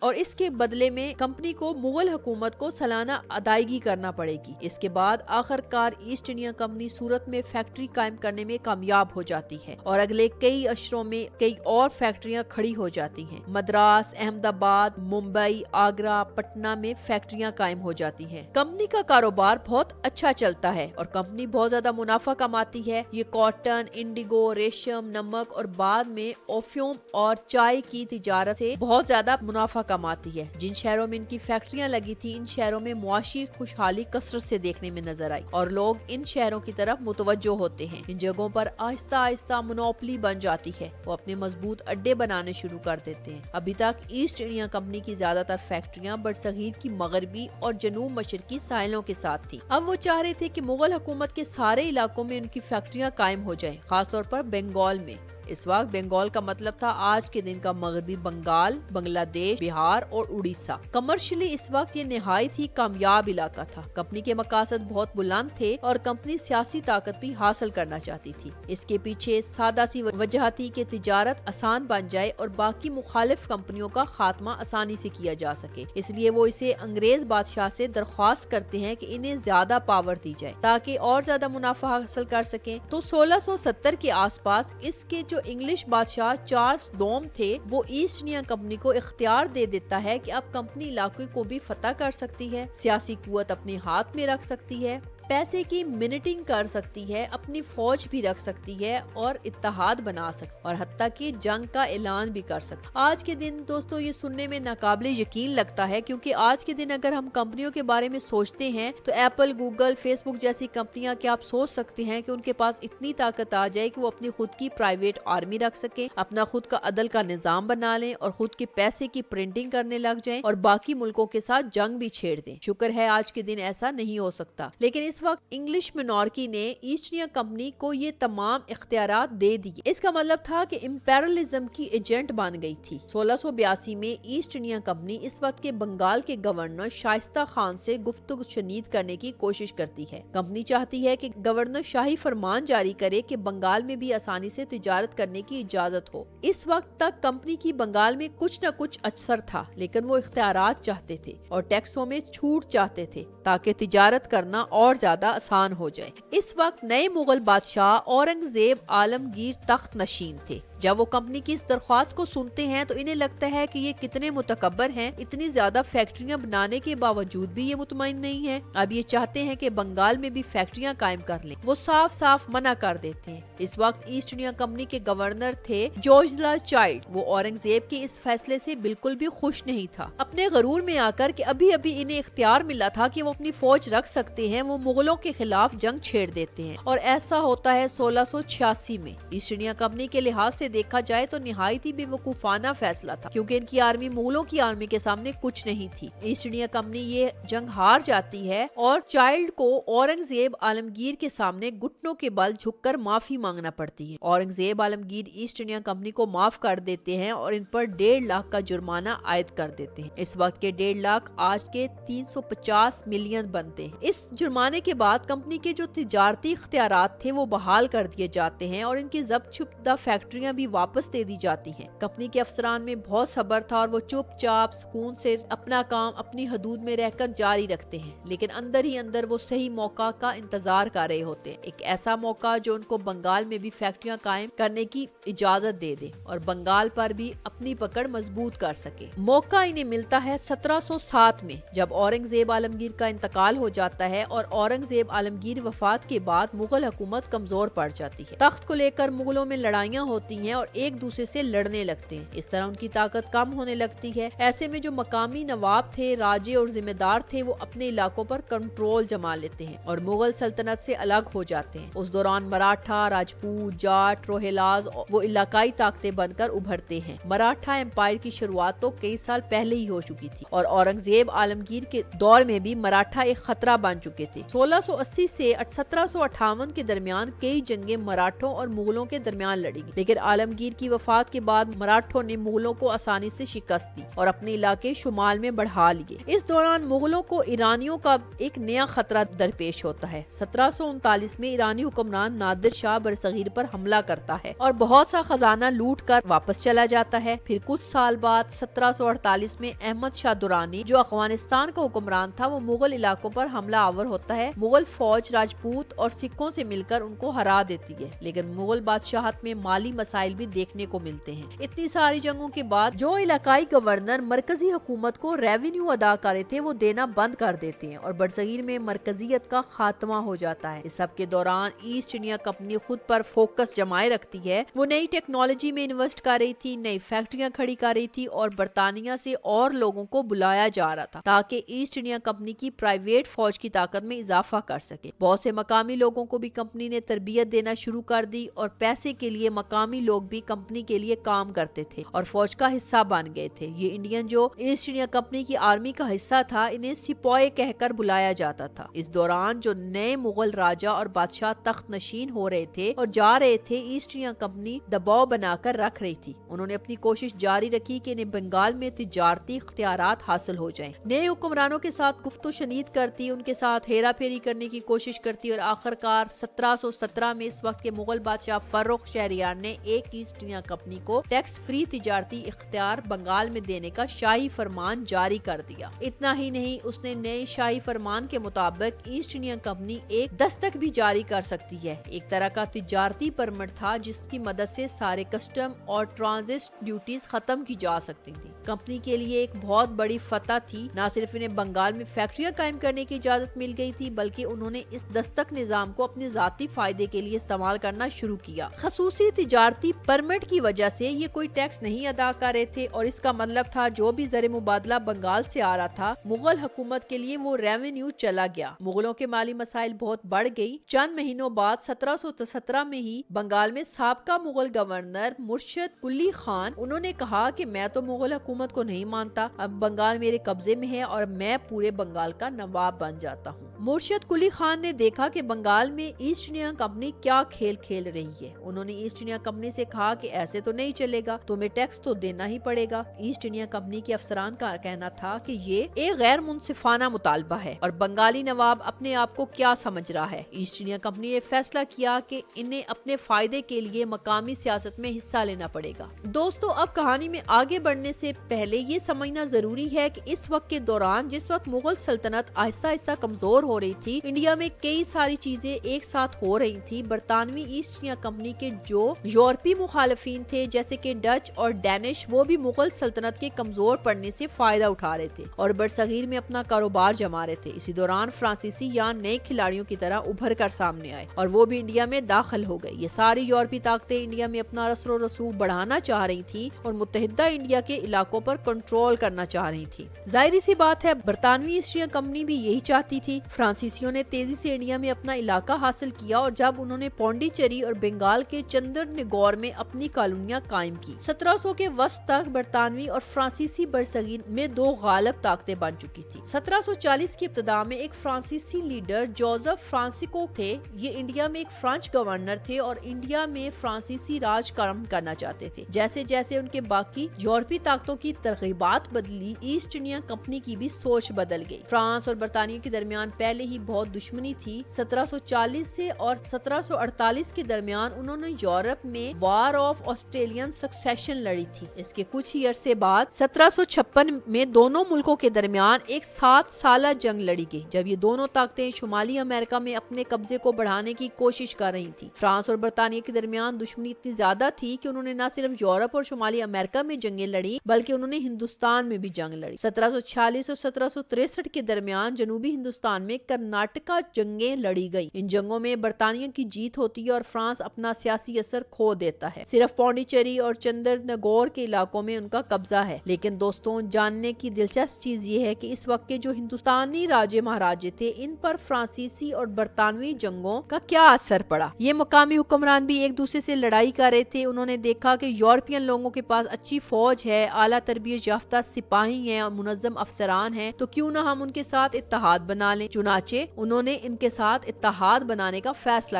اور اس کے بدلے میں کمپنی کو مغل حکومت کو سالانہ ادائیگی کرنا پڑے گی۔ اس کے بعد آخر کار ایسٹ انڈیا کمپنی سورت میں فیکٹری قائم کرنے میں کامیاب ہو جاتی ہے اور اگلے کئی اشروں میں کئی اور فیکٹریاں کھڑی ہو جاتی ہیں۔ مدراس، احمد آباد، ممبئی، آگرہ، پٹنہ میں فیکٹریاں قائم ہو جاتی ہیں۔ کمپنی کا کاروبار بہت اچھا چلتا ہے اور کمپنی بہت زیادہ منافع کماتی ہے۔ یہ کاٹن، انڈیگو، ریشم، نمک اور بعد میں اوفیوم اور چائے کی تجارت سے بہت زیادہ منافع کماتی ہے۔ جن شہروں میں ان کی فیکٹریاں لگی تھی، ان شہروں میں معاشی خوشحالی کثرت سے دیکھنے میں نظر آئی اور لوگ ان شہروں کی طرف متوجہ ہوتے ہیں۔ ان جگہوں پر آہستہ آہستہ مونوپلی بن جاتی ہے، وہ اپنے مضبوط اڈے بنانے شروع کر دیتے ہیں۔ ابھی تک ایسٹ انڈیا کمپنی کی زیادہ تر فیکٹریاں برصغیر کی مغربی اور جنوب مشرقی ساحلوں کے ساتھ تھی۔ اب وہ چاہ رہے تھے کہ مغل حکومت کے سارے علاقوں میں ان کی فیکٹریاں قائم ہو جائیں، خاص طور پر بنگال میں۔ اس وقت بنگال کا مطلب تھا آج کے دن کا مغربی بنگال، بنگلہ دیش، بہار اور اڑیسہ۔ کمرشلی اس وقت یہ نہایت ہی کامیاب علاقہ تھا۔ کمپنی کے مقاصد بہت بلند تھے اور کمپنی سیاسی طاقت بھی حاصل کرنا چاہتی تھی۔ اس کے پیچھے سادہ سی وجہ تھی کہ تجارت آسان بن جائے اور باقی مخالف کمپنیوں کا خاتمہ آسانی سے کیا جا سکے۔ اس لیے وہ اسے انگریز بادشاہ سے درخواست کرتے ہیں کہ انہیں زیادہ پاور دی جائے تاکہ اور زیادہ منافع حاصل کر سکیں۔ تو 1670 کے آس پاس اس کے جو انگلش بادشاہ چارلس دوم تھے، وہ ایسٹ انڈیا کمپنی کو اختیار دے دیتا ہے کہ اب کمپنی علاقے کو بھی فتح کر سکتی ہے، سیاسی قوت اپنے ہاتھ میں رکھ سکتی ہے، پیسے کی منٹنگ کر سکتی ہے، اپنی فوج بھی رکھ سکتی ہے اور اتحاد بنا سکتی اور حتیٰ کہ جنگ کا اعلان بھی کر سکتی۔ آج کے دن دوستو یہ سننے میں ناقابل یقین لگتا ہے، کیونکہ آج کے دن اگر ہم کمپنیوں کے بارے میں سوچتے ہیں تو ایپل، گوگل، فیس بک جیسی کمپنیاں، کیا آپ سوچ سکتے ہیں کہ ان کے پاس اتنی طاقت آ جائے کہ وہ اپنی خود کی پرائیویٹ آرمی رکھ سکیں، اپنا خود کا عدل کا نظام بنا لیں اور خود کے پیسے کی پرنٹنگ کرنے لگ جائیں اور باقی ملکوں کے ساتھ جنگ بھی چھیڑ دیں؟ شکر ہے آج کے دن ایسا نہیں ہو سکتا، لیکن اس وقت انگلش منارکی نے ایسٹ انڈیا کمپنی کو یہ تمام اختیارات دے دیے۔ اس کا مطلب تھا کہ امپیرلزم کی ایجنٹ بن گئی تھی۔ 1682 میں ایسٹ انڈیا کمپنی اس وقت کے بنگال کے گورنر شائستہ خان سے گفتگو شنید کرنے کی کوشش کرتی ہے۔ کمپنی چاہتی ہے کہ گورنر شاہی فرمان جاری کرے کہ بنگال میں بھی آسانی سے تجارت کرنے کی اجازت ہو۔ اس وقت تک کمپنی کی بنگال میں کچھ نہ کچھ اثر تھا، لیکن وہ اختیارات چاہتے تھے اور ٹیکسوں میں چھوٹ چاہتے تھے تاکہ تجارت کرنا اور زیادہ آسان ہو جائے۔ اس وقت نئے مغل بادشاہ اورنگزیب عالمگیر تخت نشین تھے۔ جب وہ کمپنی کی اس درخواست کو سنتے ہیں تو انہیں لگتا ہے کہ یہ کتنے متکبر ہیں، اتنی زیادہ فیکٹریاں بنانے کے باوجود بھی یہ مطمئن نہیں ہے، اب یہ چاہتے ہیں کہ بنگال میں بھی فیکٹریاں قائم کر لیں۔ وہ صاف صاف منع کر دیتے ہیں۔ اس وقت ایسٹ انڈیا کمپنی کے گورنر تھے جارج لا چائلڈ۔ وہ اورنگزیب کے اس فیصلے سے بالکل بھی خوش نہیں تھا۔ اپنے غرور میں آ کر کہ ابھی ابھی انہیں اختیار ملا تھا کہ وہ اپنی فوج رکھ سکتے ہیں، وہ مغلوں کے خلاف جنگ چھیڑ دیتے ہیں اور ایسا ہوتا ہے 1686 میں۔ ایسٹ انڈیا کمپنی کے لحاظ سے دیکھا جائے تو نہایت ہی بے وقوفانہ فیصلہ تھا، کیونکہ ان کی آرمی مغلوں کی آرمی کے سامنے کچھ نہیں تھی۔ ایسٹ انڈیا کمپنی یہ جنگ ہار جاتی ہے اور چائلڈ کو اورنگزیب عالمگیر کے سامنے گھٹنوں کے بل جھک کر معافی مانگنا پڑتی ہے۔ اورنگزیب عالمگیر ایسٹ انڈیا کمپنی کو معاف کر دیتے ہیں اور ان پر 1.5 لاکھ کا جرمانہ عائد کر دیتے ہیں۔ اس وقت کے 1.5 لاکھ آج کے 350 ملین بنتے ہیں۔ اس جرمانے کے بعد کمپنی کے جو تجارتی اختیارات تھے وہ بحال کر دیے جاتے ہیں اور ان کی ضبط شدہ فیکٹریاں بھی واپس دے دی جاتی ہیں۔ کمپنی کے افسران میں بہت صبر تھا اور وہ چپ چاپ سکون سے اپنا کام اپنی حدود میں رہ کر جاری رکھتے ہیں، لیکن اندر ہی اندر وہ صحیح موقع کا انتظار کر رہے ہوتے ہیں، ایک ایسا موقع جو ان کو بنگال میں بھی فیکٹریاں قائم کرنے کی اجازت دے دے اور بنگال پر بھی اپنی پکڑ مضبوط کر سکے۔ موقع انہیں ملتا ہے 1707 میں، جب اورنگزیب عالمگیر کا انتقال ہو جاتا ہے اور اورنگزیب عالمگیر وفات کے بعد مغل حکومت کمزور پڑ جاتی ہے۔ تخت کو لے کر مغلوں میں لڑائیاں ہوتی ہیں اور ایک دوسرے سے لڑنے لگتے ہیں، اس طرح ان کی طاقت کم ہونے لگتی ہے۔ ایسے میں جو مقامی نواب تھے، راجے اور ذمہ دار تھے، وہ اپنے علاقوں پر کنٹرول جما لیتے ہیں اور مغل سلطنت سے الگ ہو جاتے ہیں۔ اس دوران مراٹھا، راجپوت، جاٹ، روہیلاز وہ علاقائی طاقتیں بن کر ابھرتے ہیں۔ مراٹھا امپائر کی شروعات تو کئی سال پہلے ہی ہو چکی تھی اور اورنگزیب عالمگیر کے دور میں بھی مراٹھا ایک خطرہ بن چکے تھے۔ 1680 سے 1758 کے درمیان کئی جنگیں مراٹھوں اور مغلوں کے درمیان لڑی گئی، لیکن عالمگیر کی وفات کے بعد مراٹھوں نے مغلوں کو آسانی سے شکست دی اور اپنے علاقے شمال میں بڑھا لیے۔ اس دوران مغلوں کو ایرانیوں کا ایک نیا خطرہ درپیش ہوتا ہے۔ 1739 میں ایرانی حکمران نادر شاہ برصغیر پر حملہ کرتا ہے اور بہت سا خزانہ لوٹ کر واپس چلا جاتا ہے۔ پھر کچھ سال بعد 1748 میں احمد شاہ درانی جو افغانستان کا حکمران تھا وہ مغل علاقوں پر حملہ آور ہوتا ہے۔ مغل فوج راجپوت اور سکھوں سے مل کر ان کو ہرا دیتی ہے، لیکن مغل بادشاہت میں مالی مسائل بھی دیکھنے کو ملتے ہیں۔ اتنی ساری جنگوں کے بعد جو علاقائی گورنر مرکزی حکومت کو ریونیو ادا کرے تھے وہ دینا بند کر دیتے ہیں اور برصغیر میں مرکزیت کا خاتمہ ہو جاتا ہے۔ اس سب کے دوران ایسٹ انڈیا کمپنی خود پر فوکس جمائے رکھتی ہے۔ وہ نئی ٹیکنالوجی میں انویسٹ کر رہی تھی، نئی فیکٹریاں کھڑی کر رہی تھی اور برطانیہ سے اور لوگوں کو بلایا جا رہا تھا تاکہ ایسٹ انڈیا کمپنی کی پرائیویٹ فوج کی طاقت میں اضافہ کر سکے۔ بہت سے مقامی لوگوں کو بھی کمپنی نے تربیت دینا شروع کر دی اور پیسے کے لیے مقامی لوگ بھی کمپنی کے لیے کام کرتے تھے اور فوج کا حصہ بن گئے تھے۔ یہ انڈین جو ایسٹ انڈیا کمپنی کی آرمی کا حصہ تھا انہیں سپاہی کہہ کر بلایا جاتا تھا۔ اس دوران جو نئے مغل راجا اور بادشاہ تخت نشین ہو رہے تھے اور جا رہے تھے، ایسٹ انڈیا کمپنی دباؤ بنا کر رکھ رہی تھی۔ انہوں نے اپنی کوشش جاری رکھی کہ انہیں بنگال میں تجارتی اختیارات حاصل ہو جائیں۔ نئے حکمرانوں کے ساتھ گفت و شنید کرتی، ان کے ساتھ ہیرا پھیری کرنے کی کوشش کرتی اور آخرکار 1717 میں اس وقت کے مغل بادشاہ فرخ شہریار نے ایک ایسٹ انڈیا کمپنی کو ٹیکس فری تجارتی اختیار بنگال میں دینے کا شاہی فرمان جاری کر دیا۔ اتنا ہی نہیں، اس نے نئے شاہی فرمان کے مطابق ایسٹ انڈیا کمپنی ایک دستک بھی جاری کر سکتی ہے، ایک طرح کا تجارتی پرمٹ تھا جس کی مدد سے سارے کسٹم اور ٹرانزٹ ڈیوٹیز ختم کی جا سکتی تھی۔ کمپنی کے لیے ایک بہت بڑی فتح تھی، نہ صرف انہیں بنگال میں فیکٹریاں قائم کرنے کی اجازت مل گئی تھی بلکہ انہوں نے اس دستک نظام کو اپنے ذاتی فائدے کے لیے استعمال کرنا شروع کیا۔ خصوصی تجارتی پرمٹ کی وجہ سے یہ کوئی ٹیکس نہیں ادا کر رہے تھے اور اس کا مطلب تھا جو بھی زر مبادلہ بنگال سے آ رہا تھا مغل حکومت کے لیے وہ ریونیو چلا گیا۔ مغلوں کے مالی مسائل بہت بڑھ گئی۔ چند مہینوں بعد 1717 میں ہی بنگال میں سابقہ مغل گورنر مرشد قلی خان انہوں نے کہا کہ میں تو مغل حکومت کو نہیں مانتا، اب بنگال میرے قبضے میں ہے اور میں پورے بنگال کا نواب بن جاتا ہوں۔ مرشد قلی خان نے دیکھا کہ بنگال میں ایسٹ انڈیا کمپنی کیا کھیل کھیل رہی ہے۔ انہوں نے ایسٹ انڈیا کمپنی سے کہا کہ ایسے تو نہیں چلے گا، تمہیں ٹیکس تو دینا ہی پڑے گا۔ ایسٹ انڈیا کمپنی کے افسران کا کہنا تھا کہ یہ ایک غیر منصفانہ مطالبہ ہے اور بنگالی نواب اپنے آپ کو کیا سمجھ رہا ہے۔ ایسٹ انڈیا کمپنی نے فیصلہ کیا کہ انہیں اپنے فائدے کے لیے مقامی سیاست میں حصہ لینا پڑے گا۔ دوستو، اب کہانی میں آگے بڑھنے سے پہلے یہ سمجھنا ضروری ہے کہ اس وقت کے دوران جس وقت مغل سلطنت آہستہ آہستہ کمزور ہو رہی تھی، انڈیا میں کئی ساری چیزیں ایک ساتھ ہو رہی تھی۔ برطانوی ایسٹ انڈیا کمپنی کے جو یورپی مخالفین تھے جیسے کہ ڈچ اور ڈینش، وہ بھی مغل سلطنت کے کمزور پڑنے سے فائدہ اٹھا رہے تھے اور برصغیر میں اپنا کاروبار جما رہے تھے۔ اسی دوران فرانسیسی یا نئے کھلاڑیوں کی طرح ابھر کر سامنے آئے اور وہ بھی انڈیا میں داخل ہو گئے۔ یہ ساری یورپی طاقتیں انڈیا میں اپنا اثر و رسوخ بڑھانا چاہ رہی تھی اور متحدہ انڈیا کے علاقوں پر کنٹرول کرنا چاہ رہی تھی۔ ظاہری سی بات ہے، برطانوی ایسٹ انڈیا کمپنی بھی یہی چاہتی تھی۔ فرانسیسیوں نے تیزی سے انڈیا میں اپنا علاقہ حاصل کیا اور جب انہوں نے پونڈیچری اور بنگال کے چندر نگور میں اپنی کالونیاں قائم کی۔ 1700 کے وسط تک برطانوی اور فرانسیسی برصغیر میں دو غالب طاقتیں بن چکی تھی۔ 1740 کی ابتدا میں ایک فرانسیسی لیڈر جوزف فرانسیکو تھے۔ یہ انڈیا میں ایک فرانچ گورنر تھے اور انڈیا میں فرانسیسی راج قائم کرنا چاہتے تھے۔ جیسے جیسے ان کے باقی یورپی طاقتوں کی ترغیبات بدلی، ایسٹ انڈیا کمپنی کی بھی سوچ بدل گئی۔ فرانس اور برطانیہ کے درمیان پہلے ہی بہت دشمنی تھی۔ 1740 سے اور 1748 کے درمیان انہوں نے یورپ میں وار آف آسٹریلین سکسیشن لڑی تھی۔ اس کے کچھ ہی عرصے بعد 1756 میں دونوں ملکوں کے درمیان ایک 7 سالہ جنگ لڑی گئی جب یہ دونوں طاقتیں شمالی امریکہ میں اپنے قبضے کو بڑھانے کی کوشش کر رہی تھی۔ فرانس اور برطانیہ کے درمیان دشمنی اتنی زیادہ تھی کہ انہوں نے نہ صرف یورپ اور شمالی امریکہ میں جنگیں لڑی بلکہ انہوں نے ہندوستان میں بھی جنگ لڑی۔ 1746 اور 1763 کے درمیان جنوبی ہندوستان میں کرناٹکا جنگیں لڑی گئی۔ ان جنگوں میں برطانیہ کی جیت ہوتی ہے اور فرانس اپنا سیاسی اثر کھو دیتا ہے۔ صرف پونڈیچری اور چندر نگور کے علاقوں میں ان کا قبضہ ہے۔ لیکن دوستوں، جاننے کی دلچسپ چیز یہ ہے کہ اس وقت کے جو ہندوستانی راجے مہاراجے تھے، ان پر فرانسیسی اور برطانوی جنگوں کا کیا اثر پڑا؟ یہ مقامی حکمران بھی ایک دوسرے سے لڑائی کر رہے تھے۔ انہوں نے دیکھا کہ یورپین لوگوں کے پاس اچھی فوج ہے، اعلیٰ تربیت یافتہ سپاہی ہیں اور منظم افسران ہیں، تو کیوں نہ ہم ان کے ساتھ اتحاد بنا لیں۔ چنانچہ انہوں نے ان کے ساتھ اتحاد بنانے کا فیصلہ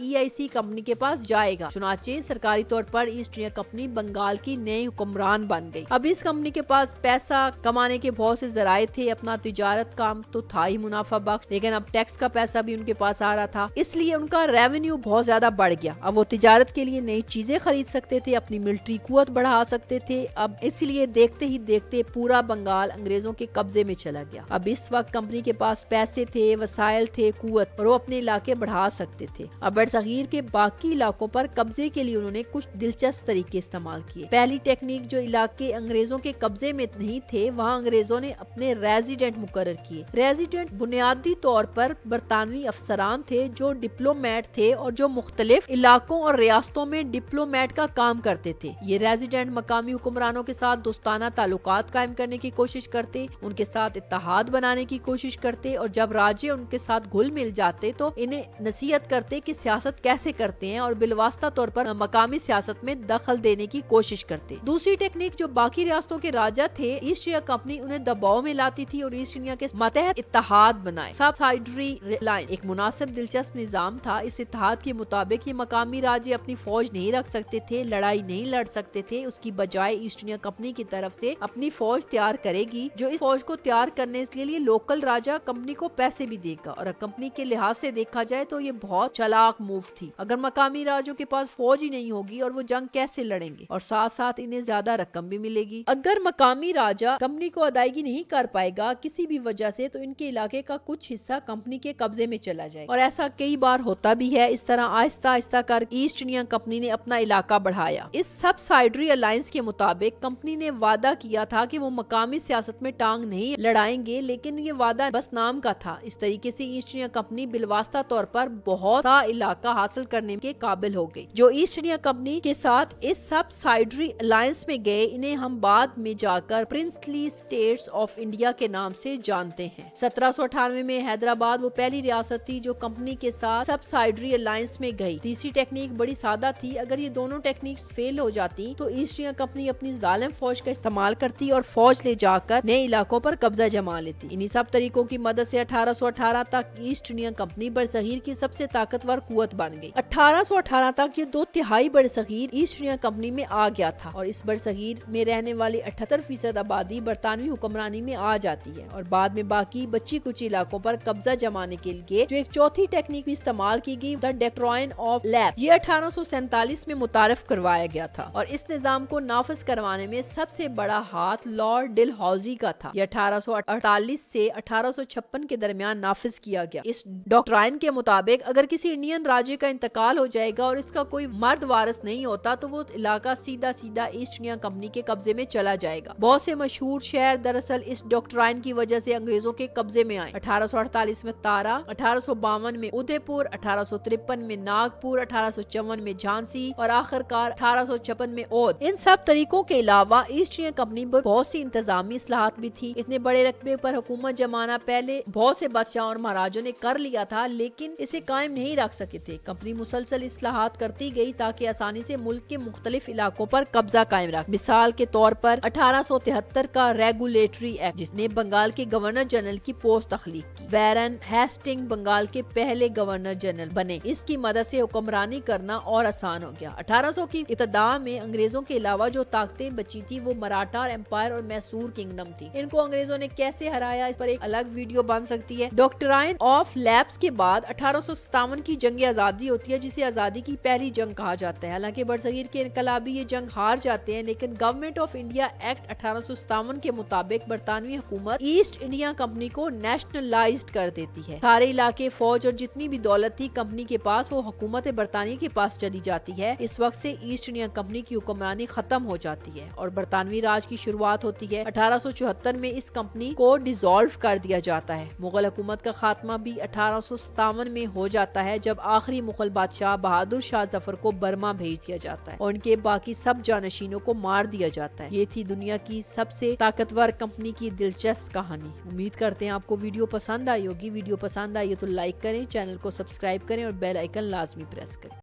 EIC کمپنی کے پاس جائے گا۔ چنانچہ سرکاری طور پر ایسٹ انڈیا کمپنی بنگال کی نئی حکمران بن گئی۔ اب اس کمپنی کے پاس پیسہ کمانے کے بہت سے ذرائع تھے، اپنا تجارت کام تو تھا ہی منافع بخش، لیکن اب ٹیکس کا پیسہ بھی ان کے پاس آ رہا تھا، اس لیے ان کا ریونیو بہت زیادہ بڑھ گیا۔ اب وہ تجارت کے لیے نئی چیزیں خرید سکتے تھے، اپنی ملٹری قوت بڑھا سکتے تھے۔ اب اس لیے دیکھتے ہی دیکھتے پورا بنگال انگریزوں کے قبضے میں چلا گیا۔ اب اس وقت کمپنی کے پاس پیسے تھے، وسائل تھے، قوت، اور وہ اپنے علاقے بڑھا سکتے تھے۔ اب برصغیر کے باقی علاقوں پر قبضے کے لیے انہوں نے کچھ دلچسپ طریقے استعمال کیے۔ پہلی ٹیکنیک، جو علاقے انگریزوں کے قبضے میں نہیں تھے وہاں انگریزوں نے اپنے ریزیڈنٹ مقرر کیے۔ ریزیڈنٹ بنیادی طور پر برطانوی افسران تھے جو ڈپلومیٹ تھے اور جو مختلف علاقوں اور ریاستوں میں ڈپلومیٹ کا کام کرتے تھے۔ یہ ریزیڈنٹ مقامی حکمرانوں کے ساتھ دوستانہ تعلقات قائم کرنے کی کوشش کرتے، ان کے ساتھ اتحاد بنانے کی کوشش کرتے، اور جب راجے ان کے ساتھ گھل مل جاتے تو انہیں نصیحت کرتے کہ سیاست کیسے کرتے ہیں، اور بالواسطہ طور پر مقامی سیاست میں دخل دینے کی کوشش کرتے۔ دوسری ٹیکنیک، جو باقی ریاستوں کے راجہ تھے، ایسٹ انڈیا کمپنی انہیں دباؤ میں لاتی تھی اور ایسٹ انڈیا کے ماتحت اتحاد بنائے۔ سبسائڈری لائن ایک مناسب دلچسپ نظام تھا۔ اس اتحاد کے مطابق یہ مقامی راجے اپنی فوج نہیں رکھ سکتے تھے، لڑائی نہیں لڑ سکتے تھے، اس کی بجائے ایسٹ انڈیا کمپنی کی طرف سے اپنی فوج تیار کرے گی، جو اس فوج کو تیار کرنے کے لیے لوکل راجہ کمپنی کو پیسے بھی دے گا۔ اور کمپنی کے لحاظ سے دیکھا جائے تو یہ بہت چلاک موو تھی۔ اگر مقامی راجوں کے پاس فوج ہی نہیں ہوگی اور وہ جنگ کیسے لڑیں گے، اور ساتھ ساتھ انہیں زیادہ رقم بھی ملے گی۔ اگر مقامی راجہ کمپنی کو ادائیگی نہیں کر پائے گا کسی بھی وجہ سے، تو ان کے علاقے کا کچھ حصہ کمپنی کے قبضے میں چلا جائے گا، اور ایسا کئی بار ہوتا بھی ہے۔ اس طرح آہستہ آہستہ کر ایسٹ انڈیا کمپنی نے اپنا علاقہ بڑھایا۔ اس سبسائڈری الائنس کے مطابق کمپنی نے وعدہ کیا تھا کہ وہ مقامی سیاست میں ٹانگ نہیں لڑائیں گے، لیکن یہ وعدہ بس نام کا تھا۔ اس طریقے سے ایسٹ انڈیا کمپنی بالواسطہ طور پر بہت سا علاقہ حاصل کرنے کے قابل ہو گئی۔ جو ایسٹ انڈیا کمپنی کے ساتھ اس سبسائڈری الائنس میں گئے، انہیں ہم بعد میں جا کر پرنسلی اسٹیٹس آف انڈیا کے نام سے جانتے ہیں۔ 1798 میں حیدرآباد وہ پہلی ریاست تھی جو کمپنی کے ساتھ سبسائڈری الائنس میں گئی۔ تیسری ٹیکنیک بڑی سادہ تھی۔ اگر یہ دونوں ٹیکنیکس فیل ہو جاتی تو ایسٹ انڈیا کمپنی اپنی ظالم فوج کا استعمال کرتی اور فوج لے جا کر نئے علاقوں پر قبضہ جما لیتی۔ انہی سب طریقوں کی مدد سے 1818 تک ایسٹ انڈیا کمپنی برصغیر کی سب سے طاقتور قوت بن گئی۔ 1818 تک یہ 2/3 برصغیر ایسٹ انڈیا کمپنی میں آ گیا تھا، اور اس برصغیر میں رہنے والی 78% آبادی برطانوی حکمرانی میں آ جاتی ہے، اور بعد میں باقی بچی کچھ علاقوں پر قبضہ جمانے کے لیے جو ایک چوتھی ٹیکنیک بھی استعمال کی گئی، دی ڈیکٹرائن آف لیب، یہ 1847 میں متعارف کروایا گیا تھا، اور اس نظام کو نافذ کروانے میں سب سے بڑا ہاتھ لارڈ ڈل ہاؤزی کا تھا۔ یہ 1848 سے 1856 کے درمیان نافذ کیا گیا۔ اس ڈاکٹرائن کے مطابق اگر کسی انڈین راجے کا انتقال ہو جائے گا اور اس کا کوئی مرد وارث نہیں ہوتا تو وہ علاقہ سیدھا ایسٹ انڈیا کمپنی کے قبضے میں چلا جائے گا۔ بہت سے مشہور شہر دراصل اس ڈاکٹرائن کی وجہ سے انگریزوں کے قبضے میں آئے۔ 1848 میں تارا، 1852 میں ادے پور، 1853 میں ناگپور، 1854 میں جھانسی، اور آخر کار 1856 میں اودھ۔ ان سب طریقوں کے علاوہ ایسٹ انڈیا کمپنی میں بہت سی انتظامی اصلاحات بھی تھی۔ اتنے بڑے رقبے پر حکومت جمانا پہلے بہت سے بادشاہوں اور مہاراجوں نے کر لیا تھا، لیکن اسے قائم نہیں رکھ سکے تھے۔ کمپنی مسلسل اصلاحات کرتی گئی تاکہ آسانی سے ملک کے مختلف علاقوں پر قبضہ قائم رکھ۔ مثال کے طور پر 1873 کا ریگولیٹری ایکٹ، جس نے بنگال کے گورنر جنرل کی پوسٹ تخلیق کی۔ وارن ہیسٹنگ بنگال کے پہلے گورنر جنرل بنے۔ اس کی مدد سے حکمرانی کرنا اور آسان ہو گیا۔ 1800 کی ابتدا میں انگریزوں کے علاوہ جو طاقتیں بچی تھی وہ مراٹھا امپائر اور میسور کنگڈم تھی۔ ان کو انگریزوں نے کیسے ہرایا، اس پر ایک الگ ویڈیو بن سکتی ہے۔ ڈاکٹرائن آف لیبس کے بعد 1857 کی جنگ آزادی ہوتی ہے، جسے آزادی کی پہلی جنگ کہا جاتا ہے۔ حالانکہ برصغیر کے انقلابی یہ جنگ ہار جاتے ہیں، لیکن گورنمنٹ آف انڈیا ایکٹ 1857 کے مطابق برطانوی حکومت ایسٹ انڈیا کمپنی کو نیشنلائزڈ کر دیتی ہے۔ سارے علاقے، فوج اور جتنی بھی دولت تھی کمپنی کے پاس وہ حکومت برطانیہ کے پاس چلی جاتی ہے۔ اس وقت سے ایسٹ انڈیا کمپنی کی حکمرانی ختم ہو جاتی ہے اور برطانوی راج کی شروعات ہوتی ہے۔ 1874 میں اس کمپنی کو ڈیزالو کر دیا جاتا ہے۔ مغل حکومت کا خاتمہ بھی 1857 میں ہو جاتا ہے، جب آخری مغل بادشاہ بہادر شاہ ظفر کو برما بھیج دیا جاتا ہے اور ان کے باقی سب جانشینوں کو مار دیا جاتا ہے۔ یہ تھی دنیا کی سب سے طاقتور کمپنی کی دلچسپ کہانی۔ امید کرتے ہیں آپ کو ویڈیو پسند آئی ہوگی۔ ویڈیو پسند آئی ہے تو لائک کریں، چینل کو سبسکرائب کریں اور بیل آئیکن لازمی پریس کریں۔